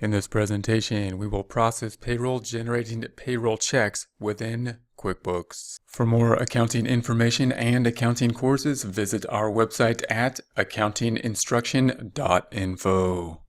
In this presentation, we will process payroll generating payroll checks within QuickBooks. For more accounting information and accounting courses, visit our website at accountinginstruction.info.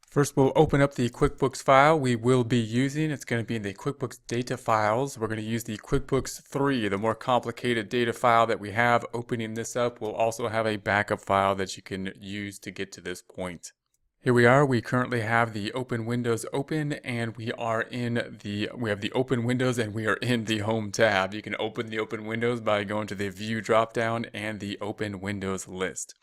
First, we'll open up the QuickBooks file we will be using. It's going to be in the QuickBooks data files. We're going to use the QuickBooks 3, the more complicated data file that we have. Opening this up, we'll also have a backup file that you can use to get to this point. Here we are. We currently have the open windows open, and we have the open windows and we are in the home tab. You can open the open windows by going to the view dropdown and the open windows list.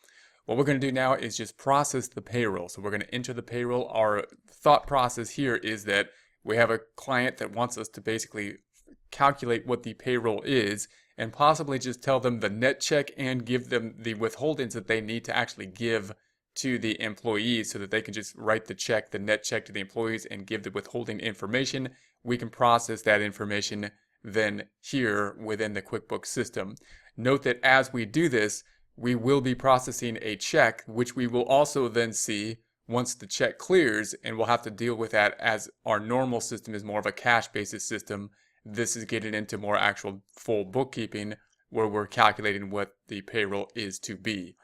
What we're going to do now is just process the payroll. So we're going to enter the payroll. Our thought process here is that we have a client that wants us to basically calculate what the payroll is and possibly just tell them the net check and give them the withholdings that they need to actually give to the employees so that they can just write the net check to the employees and give the withholding information. We can process that information then here within the QuickBooks system. Note that as we do this, we will be processing a check, which we will also then see once the check clears, and we'll have to deal with that as our normal system is more of a cash-basis system. This is getting into more actual full bookkeeping where we're calculating what the payroll is to be.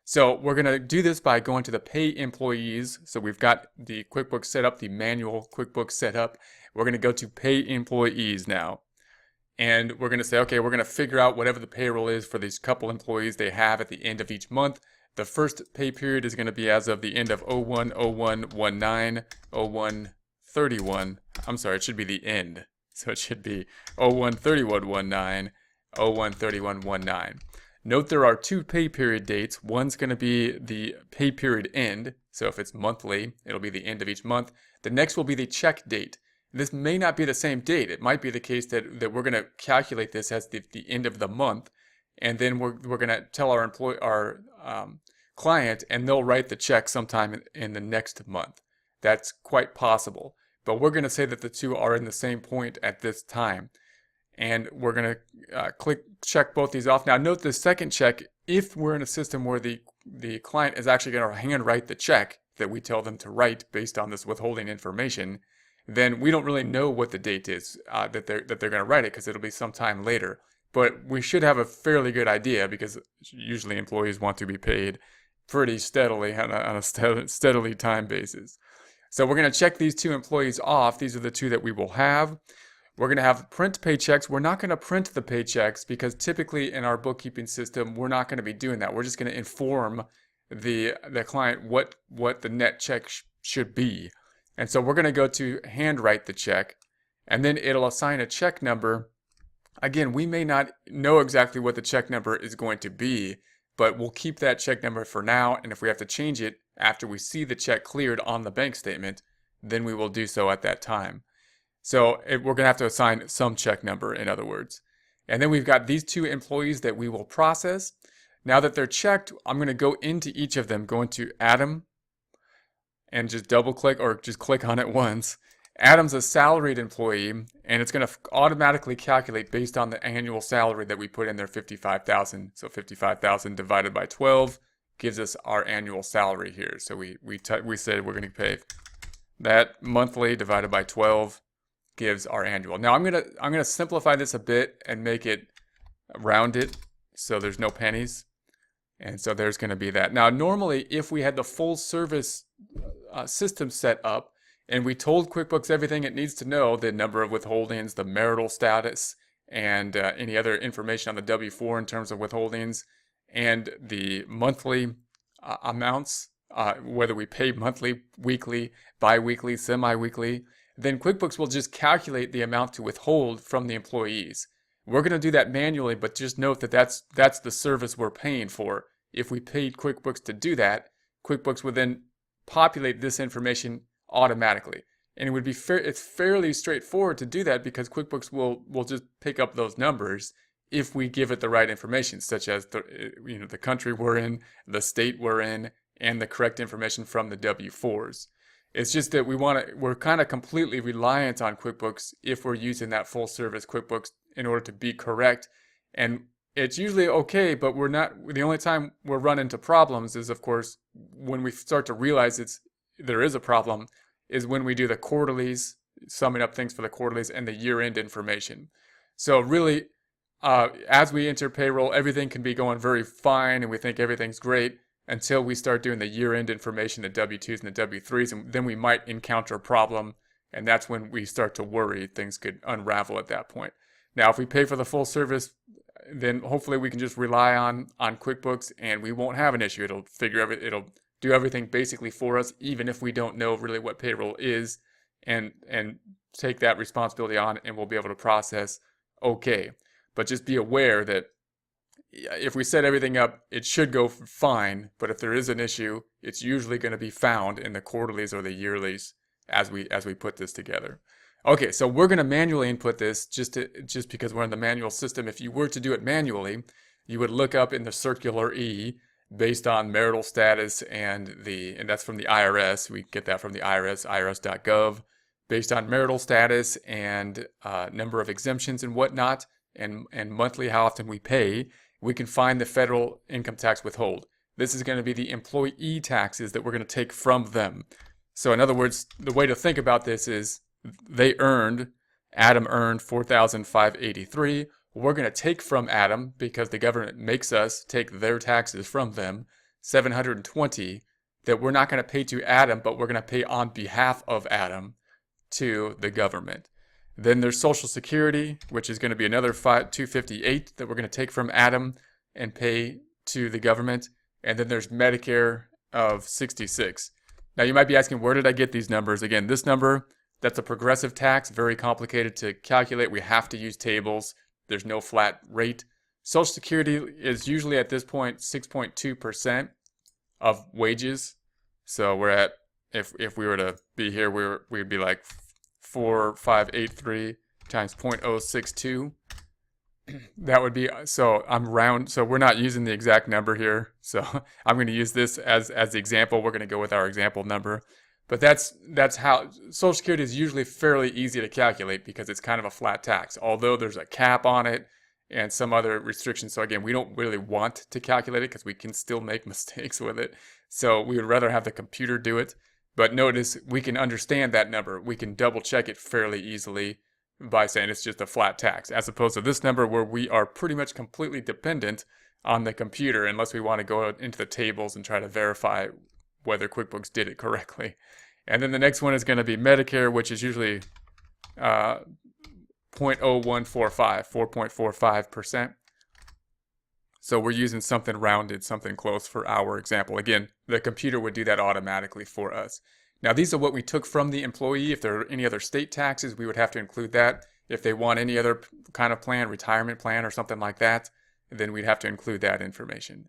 So we're going to do this by going to the Pay Employees. So we've got the QuickBooks set up, the manual QuickBooks set up. We're going to go to Pay Employees now. And we're going to say, okay, we're going to figure out whatever the payroll is for these couple employees they have at the end of each month. The first pay period is going to be as of the end of 01/01/19, 01/31. I'm sorry, it should be the end. So it should be 01/31/19, 01/31/19. Note there are two pay period dates. One's going to be the pay period end. So if it's monthly, it'll be the end of each month. The next will be the check date. This may not be the same date. It might be the case that we're going to calculate this as the end of the month, and then we're going to tell our client, and they'll write the check sometime in the next month. That's quite possible. But we're going to say that the two are in the same point at this time, and we're going to check both these off. Now note the second check, if we're in a system where the client is actually going to handwrite the check that we tell them to write based on this withholding information, then we don't really know what the date is that they're going to write it, because it'll be sometime later. But we should have a fairly good idea, because usually employees want to be paid pretty steadily on a steadily time basis. So we're going to check these two employees off. These are the two that we will have. We're going to have print paychecks. We're not going to print the paychecks because typically in our bookkeeping system, we're not going to be doing that. We're just going to inform the client what the net check should be. And so we're going to go to handwrite the check, and then it'll assign a check number. Again, we may not know exactly what the check number is going to be, but we'll keep that check number for now. And if we have to change it after we see the check cleared on the bank statement, then we will do so at that time. So we're going to have to assign some check number, in other words. And then we've got these two employees that we will process. Now that they're checked, I'm going to go into each of them, go into Adam, and just double click or just click on it once. Adam's a salaried employee, and it's going to automatically calculate based on the annual salary that we put in there, $55,000. So 55,000 divided by 12 gives us our annual salary here. So we said we're going to pay that monthly divided by 12 gives our annual. Now I'm going to simplify this a bit and make it rounded so there's no pennies. And so there's going to be that. Now normally if we had the full service system set up and we told QuickBooks everything it needs to know, the number of withholdings, the marital status, and any other information on the W-4 in terms of withholdings, and the monthly amounts, whether we pay monthly, weekly, bi-weekly, semi-weekly, then QuickBooks will just calculate the amount to withhold from the employees. We're going to do that manually, but just note that that's the service we're paying for. If we paid QuickBooks to do that, QuickBooks would then populate this information automatically. And it would be it's fairly straightforward to do that because QuickBooks will just pick up those numbers if we give it the right information, such as the country we're in, the state we're in, and the correct information from the W-4s. It's just that we're kind of completely reliant on QuickBooks if we're using that full service QuickBooks in order to be correct. And it's usually okay, but we're not, the only time we'll run into problems is, of course, when we start to realize there is a problem, is when we do the quarterlies, summing up things for the quarterlies, and the year-end information. So really, as we enter payroll, everything can be going very fine, and we think everything's great until we start doing the year-end information, the W-2s and the W-3s, and then we might encounter a problem, and that's when we start to worry. Things could unravel at that point. Now, if we pay for the full service, then hopefully we can just rely on QuickBooks, and we won't have an issue. It'll do everything basically for us, even if we don't know really what payroll is, and take that responsibility on, and we'll be able to process okay. But just be aware that if we set everything up, it should go fine. But if there is an issue, it's usually going to be found in the quarterlies or the yearlies as we put this together. Okay, so we're going to manually input this just because we're in the manual system. If you were to do it manually, you would look up in the circular E based on marital status, and that's from the IRS. We get that from the IRS, irs.gov, based on marital status and number of exemptions and whatnot, and monthly how often we pay. We can find the federal income tax withhold. This is going to be the employee taxes that we're going to take from them. So in other words, the way to think about this is Adam earned $4,583. We're going to take from Adam, because the government makes us take their taxes from them, $720 that we're not going to pay to Adam, but we're going to pay on behalf of Adam to the government. Then there's Social Security, which is going to be another $258 that we're going to take from Adam and pay to the government. And then there's Medicare of $66. Now you might be asking, where did I get these numbers? Again, this number, that's a progressive tax, very complicated to calculate. We have to use tables. There's no flat rate. Social Security is usually at this point 6.2% of wages. So we're at, if we were to be here, we'd be like 4,583 times 0.062. That would be, so we're not using the exact number here. So I'm going to use this as the example. We're going to go with our example number. But that's how Social Security is usually fairly easy to calculate, because it's kind of a flat tax, although there's a cap on it and some other restrictions. So again, we don't really want to calculate it because we can still make mistakes with it. So we would rather have the computer do it. But notice we can understand that number. We can double check it fairly easily by saying it's just a flat tax, as opposed to this number where we are pretty much completely dependent on the computer unless we want to go into the tables and try to verify whether QuickBooks did it correctly. And then the next one is going to be Medicare, which is usually 4.45%. So we're using something rounded, something close for our example. Again, the computer would do that automatically for us. Now, these are what we took from the employee. If there are any other state taxes, we would have to include that. If they want any other kind of plan, retirement plan or something like that, then we'd have to include that information.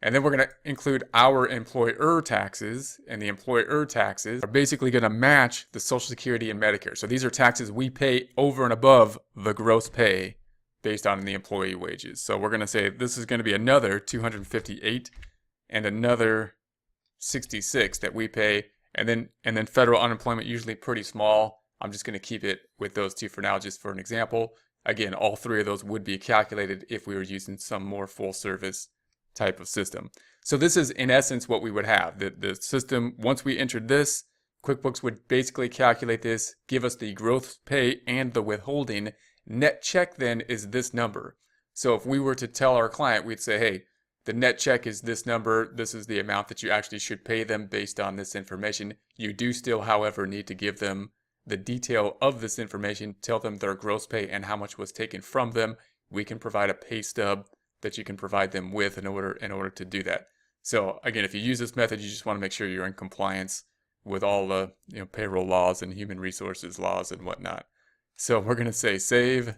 And then we're going to include our employer taxes, and the employer taxes are basically going to match the Social Security and Medicare. So these are taxes we pay over and above the gross pay based on the employee wages. So we're going to say this is going to be another $258 and another $66 that we pay, and then federal unemployment, usually pretty small. I'm just going to keep it with those two for now, just for an example. Again, all three of those would be calculated if we were using some more full service type of system. So this is in essence what we would have. The system, once we entered this, QuickBooks would basically calculate this, give us the gross pay and the withholding. Net check then is this number. So if we were to tell our client, we'd say, hey, the net check is this number. This is the amount that you actually should pay them based on this information. You do still, however, need to give them the detail of this information, tell them their gross pay and how much was taken from them. We can provide a pay stub that you can provide them with in order to do that. So again, if you use this method, you just want to make sure you're in compliance with all the payroll laws and human resources laws and whatnot. So we're going to say save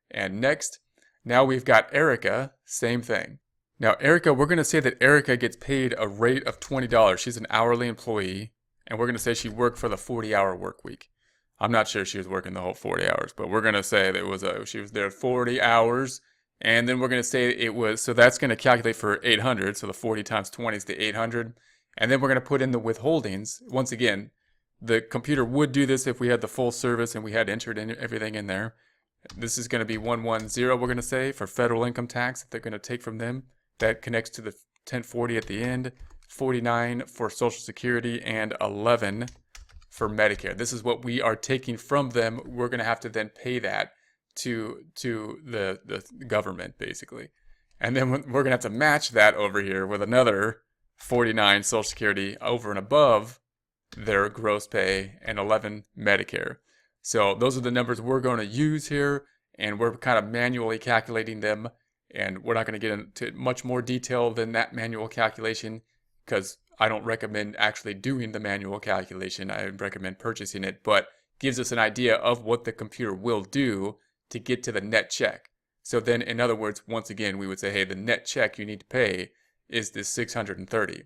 and next. Now we've got Erica, same thing. Now Erica, we're going to say that Erica gets paid a rate of $20. She's an hourly employee, and we're going to say she worked for the 40-hour work week. I'm not sure she was working the whole 40 hours, but we're going to say that she was there 40 hours. And then we're going to say it was, so that's going to calculate for 800. So the 40 times 20 is the 800. And then we're going to put in the withholdings. Once again, the computer would do this if we had the full service and we had entered in everything in there. This is going to be 110, we're going to say, for federal income tax that they're going to take from them. That connects to the 1040 at the end, 49 for Social Security, and 11 for Medicare. This is what we are taking from them. We're going to have to then pay that to the government, basically. And then we're going to have to match that over here with another 49 Social Security over and above their gross pay and 11 Medicare. So those are the numbers we're going to use here, and we're kind of manually calculating them, and we're not going to get into much more detail than that manual calculation because I don't recommend actually doing the manual calculation. I recommend purchasing it, but gives us an idea of what the computer will do to get to the net check. So then, in other words, once again, we would say, hey, the net check you need to pay is this 630.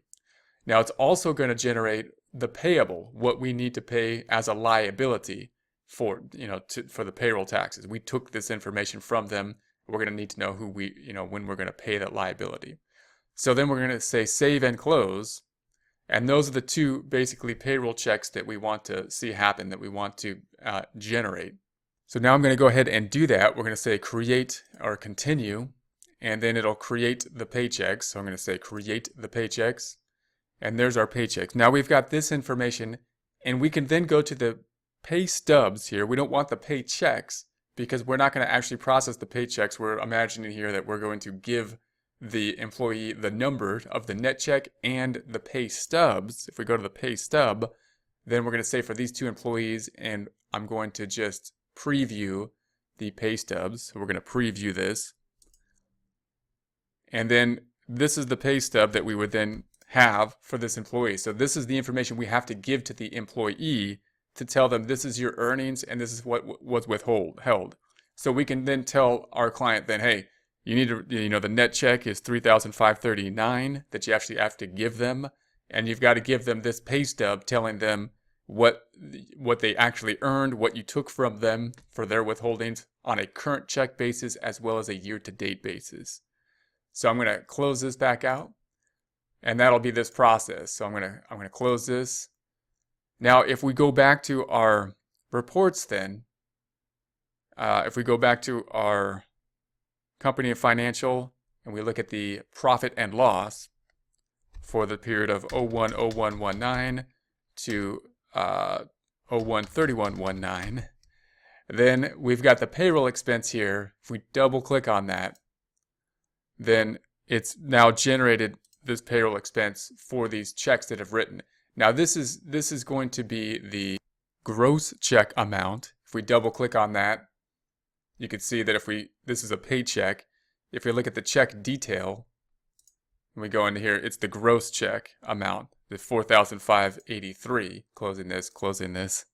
Now, it's also going to generate the payable, what we need to pay as a liability for, for the payroll taxes. We took this information from them. We're going to need to know who when we're going to pay that liability. So then we're going to say save and close. And those are the two basically payroll checks that we want to see happen, that we want to generate. So now I'm going to go ahead and do that. We're going to say create or continue, and then it'll create the paychecks. So I'm going to say create the paychecks, and there's our paychecks. Now we've got this information, and we can then go to the pay stubs here. We don't want the paychecks because we're not going to actually process the paychecks. We're imagining here that we're going to give the employee the number of the net check and the pay stubs. If we go to the pay stub, then we're going to say for these two employees, and I'm going to just preview the pay stubs. So we're going to preview this. And then this is the pay stub that we would then have for this employee. So this is the information we have to give to the employee to tell them this is your earnings and this is what was withheld. So we can then tell our client then, hey, you need to, the net check is $3,539 that you actually have to give them, and you've got to give them this pay stub telling them what they actually earned, what you took from them for their withholdings on a current check basis as well as a year-to-date basis. So I'm going to close this back out, and that'll be this process. So I'm going to close this. Now, if we go back to our reports, then if we go back to our company and financial, and we look at the profit and loss for the period of 01/01/19 to 01/31/19, then we've got the payroll expense here. If we double click on that, then it's now generated this payroll expense for these checks that have written. Now this is going to be the gross check amount. If we double click on that, you can see that this is a paycheck. If we look at the check detail, and we go into here, it's the gross check amount, the $4,583. Closing this.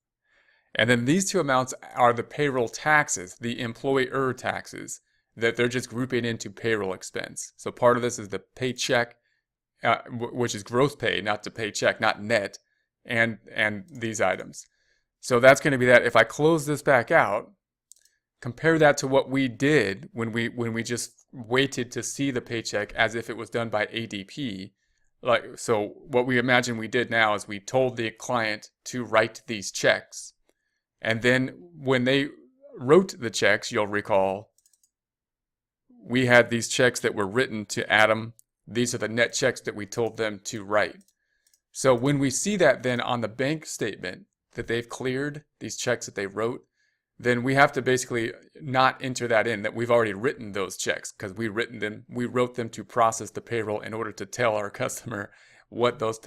And then these two amounts are the payroll taxes, the employer taxes, that they're just grouping into payroll expense. So part of this is the paycheck, which is gross pay, not the paycheck, not net, and these items. So that's going to be that. If I close this back out, compare that to what we did when we just waited to see the paycheck as if it was done by ADP. So what we imagine we did now is we told the client to write these checks. And then when they wrote the checks, you'll recall, we had these checks that were written to Adam. These are the net checks that we told them to write. So when we see that then on the bank statement that they've cleared these checks that they wrote, then we have to basically not enter that in, that we've already written those checks because we wrote them to process the payroll in order to tell our customer what those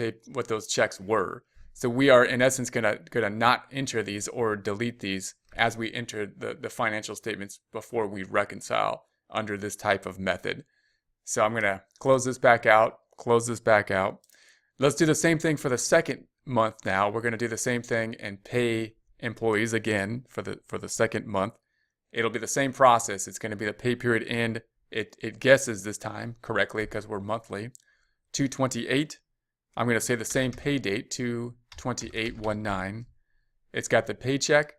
checks were. So we are in essence gonna not enter these or delete these as we enter the financial statements before we reconcile under this type of method. So I'm gonna close this back out. Let's do the same thing for the second month now. We're gonna do the same thing and pay employees again for the second month. It'll be the same process. It's going to be the pay period end. It guesses this time correctly because we're monthly. 2/28. I'm going to say the same pay date, 2/28/19. It's got the paycheck,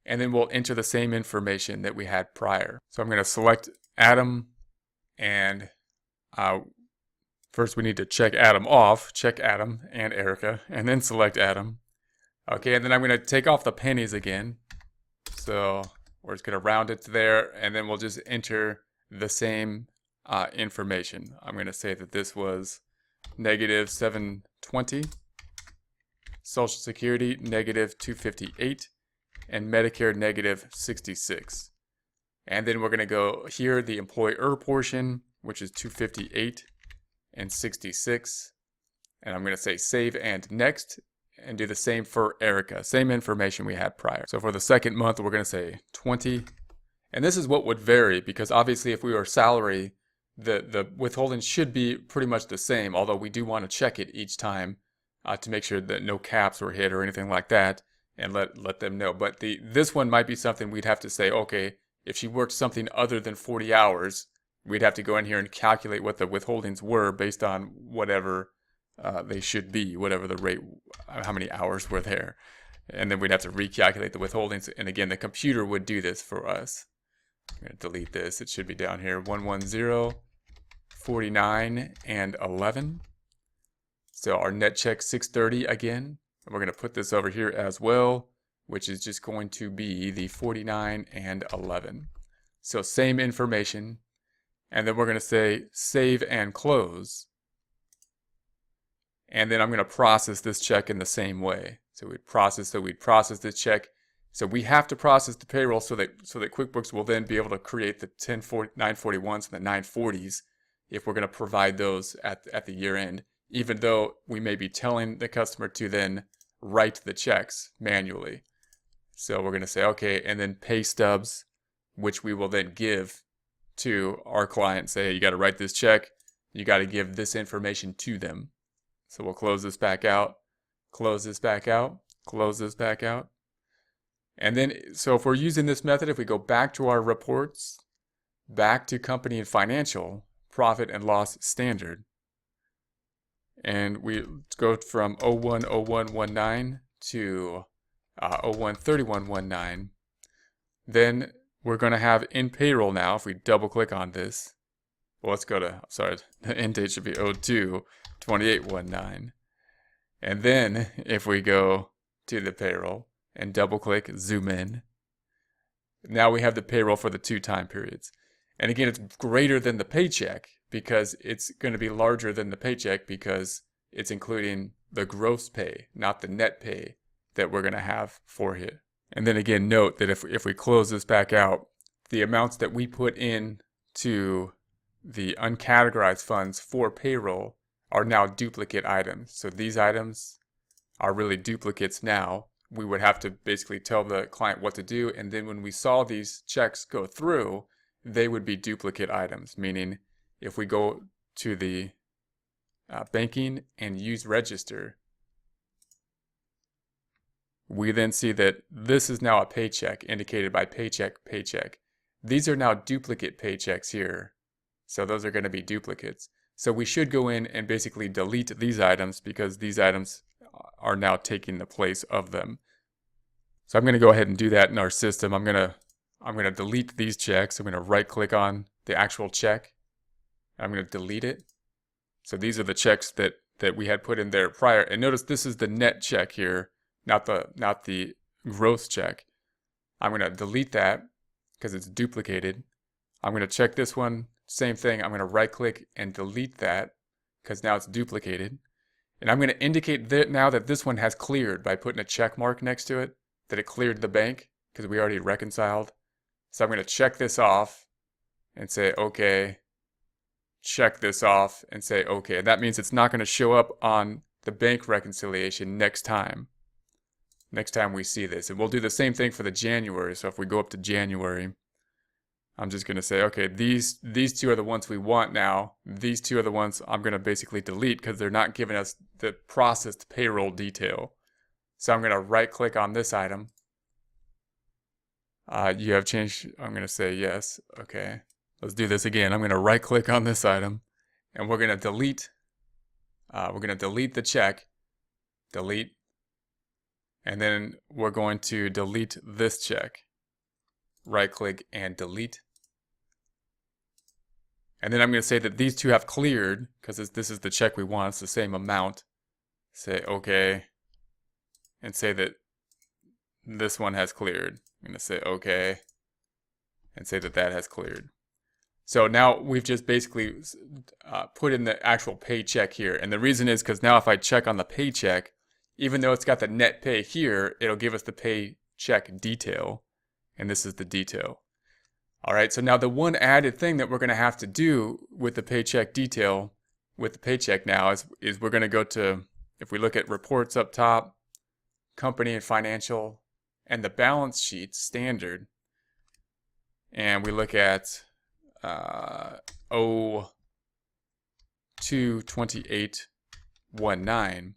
and then we'll enter the same information that we had prior. So I'm going to select Adam, and first we need to check Adam off. Check Adam and Erica, and then select Adam. Okay, and then I'm going to take off the pennies again. So We're just going to round it to there, and then we'll just enter the same information. I'm going to say that this was negative 720, Social Security negative 258, and Medicare negative 66. And then we're going to go here, the employer portion, which is 258 and 66. And I'm going to say save and next, and do the same for Erica. Same information we had prior. So for the second month, we're going to say 20. And this is what would vary, because obviously if we are salary, the withholding should be pretty much the same, although we do want to check it each time to make sure that no caps were hit or anything like that, and let them know. But this one might be something we'd have to say, okay, if she worked something other than 40 hours, we'd have to go in here and calculate what the withholdings were based on whatever they should be, whatever the rate, how many hours were there. And then we'd have to recalculate the withholdings. And again, the computer would do this for us. I'm going to delete this. It should be down here, 110, 49, and 11. So our net check 630 again. And we're going to put this over here as well, which is just going to be the 49 and 11. So same information. And then we're going to say save and close. And then I'm going to process this check in the same way. So we'd process this check. So we have to process the payroll so that QuickBooks will then be able to create the 941s and the 940s if we're going to provide those at the year end, even though we may be telling the customer to then write the checks manually. So we're going to say, okay, and then pay stubs, which we will then give to our client. Say, hey, you got to write this check. You got to give this information to them. So we'll close this back out, close this back out, close this back out. And then, so if we're using this method, if we go back to our reports, back to company and financial, profit and loss standard, and we go from 010119 to 013119, then we're going to have in payroll now, if we double click on this, well, let's go to, sorry, the end date should be 022819. And then if we go to the payroll and double click, zoom in, now we have the payroll for the 2 time periods. And again, it's greater than the paycheck because it's going to be larger than the paycheck because it's including the gross pay, not the net pay that we're going to have for it. And then again, note that if we close this back out, the amounts that we put in to the uncategorized funds for payroll are now duplicate items. So these items are really duplicates now. We would have to basically tell the client what to do, and then when we saw these checks go through, they would be duplicate items, meaning if we go to the banking and use register, we then see that this is now a paycheck indicated by paycheck, paycheck. These are now duplicate paychecks here. So those are going to be duplicates. So we should go in and basically delete these items because these items are now taking the place of them. So I'm going to go ahead and do that in our system. I'm going to delete these checks. I'm going to right click on the actual check. I'm going to delete it. So these are the checks that we had put in there prior. And notice this is the net check here, not the gross check. I'm going to delete that because it's duplicated. I'm going to check this one. Same thing. I'm going to right click and delete that because now it's duplicated. And I'm going to indicate that now that this one has cleared by putting a check mark next to it, that it cleared the bank because we already reconciled. So I'm going to check this off and say, okay, check this off and say, okay. And that means it's not going to show up on the bank reconciliation next time we see this. And we'll do the same thing for the January. So if we go up to January, I'm just going to say, okay, these 2 are the ones we want now. These 2 are the ones I'm going to basically delete because they're not giving us the processed payroll detail. So I'm going to right click on this item. You have changed. I'm going to say yes. Okay, let's do this again. I'm going to right click on this item and we're going to delete. We're going to delete the check. Delete. And then we're going to delete this check. Right click and delete. And then I'm going to say that these 2 have cleared because this is the check we want. It's the same amount. Say okay. And say that this one has cleared. I'm going to say okay. and say that that has cleared. So now we've just basically put in the actual paycheck here. And the reason is because now if I check on the paycheck, even though it's got the net pay here, it'll give us the paycheck detail. And this is the detail. All right, so now the one added thing that we're going to have to do with the paycheck detail, with the paycheck now, is we're going to go to, if we look at reports up top, company and financial, and the balance sheet standard, and we look at 022819,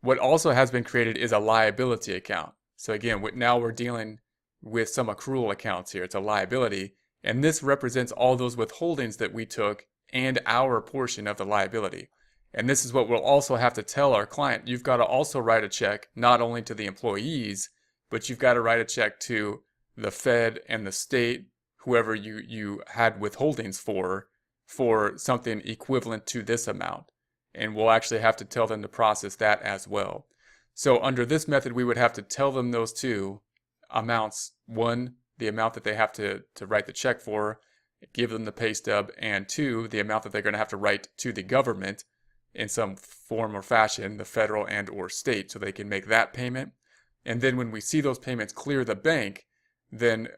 what also has been created is a liability account. So again, now we're dealing with some accrual accounts here. It's a liability, and this represents all those withholdings that we took and our portion of the liability. And this is what we'll also have to tell our client. You've got to also write a check not only to the employees, but you've got to write a check to the Fed and the state, whoever you had withholdings for something equivalent to this amount. And we'll actually have to tell them to process that as well. So under this method, we would have to tell them those two amounts. One, the amount that they have to write the check for, give them the pay stub, and two, the amount that they're going to have to write to the government in some form or fashion, the federal and or state, so they can make that payment. And then when we see those payments clear the bank, then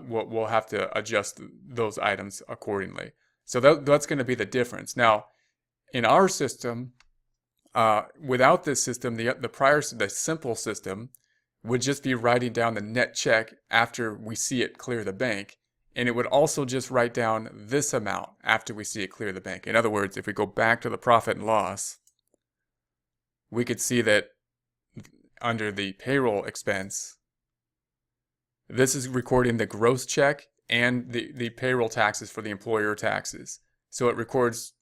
we'll have to adjust those items accordingly. So that's going to be the difference. Now, in our system, without this system, the simple system would just be writing down the net check after we see it clear the bank, and it would also just write down this amount after we see it clear the bank. In other words, if we go back to the profit and loss, we could see that under the payroll expense, this is recording the gross check and the payroll taxes for the employer taxes. So it records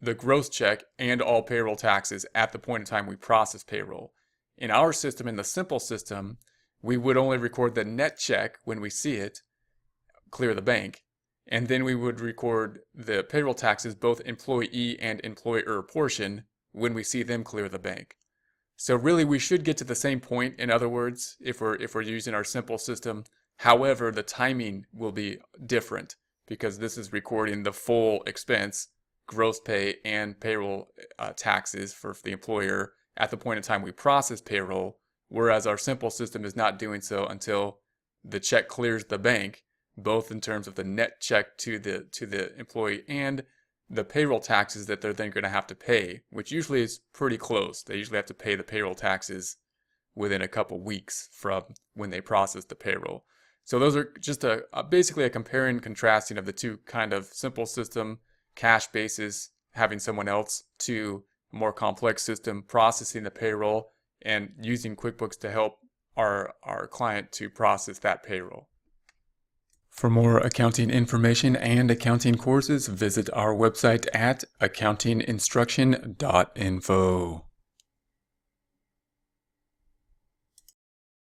the gross check and all payroll taxes at the point in time we process payroll. In our system, in the simple system, we would only record the net check when we see it clear the bank, and then we would record the payroll taxes, both employee and employer portion, when we see them clear the bank. So really, we should get to the same point, in other words, if we're using our simple system. However, the timing will be different because this is recording the full expense, gross pay, and payroll taxes for the employer at the point in time we process payroll, whereas our simple system is not doing so until the check clears the bank, both in terms of the net check to the employee and the payroll taxes that they're then going to have to pay, which usually is pretty close. They usually have to pay the payroll taxes within a couple weeks from when they process the payroll. So those are just basically a comparing and contrasting of the two kind of simple system, cash basis, having someone else, to a more complex system, processing the payroll and using QuickBooks to help our client to process that payroll. For more accounting information and accounting courses, visit our website at accountinginstruction.info.